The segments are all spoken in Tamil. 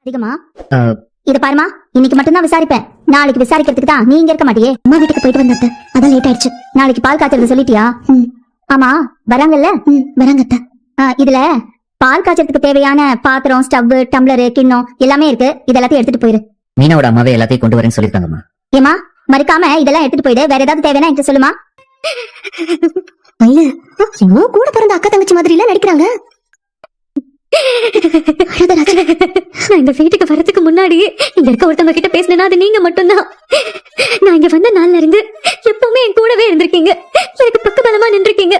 அதிகமா இத பாருமா, இன்னைக்கு மட்டும் தான் விசாரிப்பேன். நாளைக்கு விசாரிக்கிறதுக்கு தான் நீ இங்க இருக்க மாட்டியே. அம்மா வீட்டுக்கு போயிட்டு வந்தது, அதான் லேட் ஆயிடுச்சு. நாளைக்கு பால் காய்ச்சறது சொல்லிட்டியா? ஆமா, வராங்கல்ல? வராங்க. இதுல பால் காய்ச்சறதுக்கு தேவையான பாத்திரம், ஸ்டவ், டம்ளர், கிண்ணம் எல்லாமே இருக்கு. இதெல்லாத்தையும் எடுத்துட்டு போயிரு. மீனாவோட அம்மாவே எல்லாத்தையும் கொண்டு வரேன்னு சொல்லிருக்காங்கம்மா. ஏமா, மறக்காம இதெல்லாம் எடுத்துட்டு போயிடு. வேற ஏதாவது தேவைன்னா என்கிட்ட சொல்லுமா. கூட பிறந்த அக்கா தங்கச்சி மாதிரி எல்லாம் நடிக்கிறாங்க. நான் இந்த வீட்டுக்கு வர்றதுக்கு முன்னாடியே இங்க இருக்க ஒருத்தவங்க கிட்ட பேசினா அது நீங்க மட்டும்தான். நான் இங்க வந்த நாள்ல இருந்து எப்பவுமே என் கூடவே இருந்திருக்கீங்க, எனக்கு பக்கபலமா நின்றுருக்கீங்க.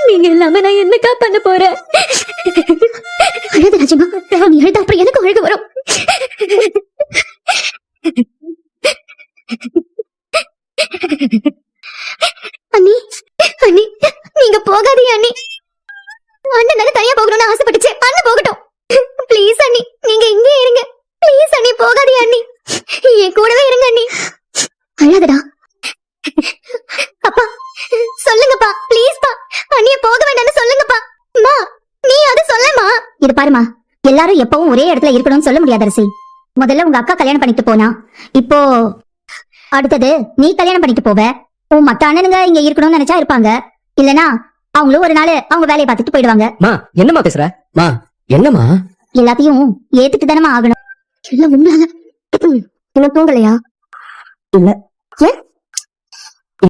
நீங்க இல்லாம நான் என்னக்கா பண்ண போறேன்? அழுது ராஜிமா, நீ அழுத அப்புறம் எனக்கு அழுக வரும். அண்ணி, அண்ணி நீங்க போகாதீங்க அண்ணி. அண்ணன் தனியா போகணும்னு ஆசைப்பட்டுச்சு. அண்ணன் போகட்டும். ப்ளீஸ் அண்ணி, நீங்க இங்கே இருங்க. ப்ளீஸ் அண்ணி, போகாதீங்க அண்ணி. என் கூடவே இருங்க அண்ணி. அழாதடா. அப்பா சொல்லுங்கப்பா, ப்ளீஸ் பா. அண்ணிய போக வேண்டாம்னு சொல்லுங்கப்பா. அம்மா, நீ அத சொல்லமா. இது பாருமா, எல்லாரும் எப்பவும் ஒரே இடத்துல இருக்கணும்னு சொல்ல முடியாது அரசி. முதல்ல உங்க அக்கா கல்யாணம் பண்ணிட்டு போனா, இப்போ அடுத்தது நீ கல்யாணம் பண்ணிட்டு போவ. உன் மத்த அண்ணனுங்க இங்க இருக்கணும்னு நினைச்சா இருப்பாங்க, இல்லனா அவங்களும் ஒரு நாள் அவங்க வேலையை பார்த்துட்டு போயிடுவாங்க. மா, என்னமா பேசுற? மா, என்னமா? எல்லாத்தையும் ஏத்துட்டு தானமா ஆகணும். இல்ல உண்மையாக இன்னும் தூங்கலையா? இல்ல. ஏன்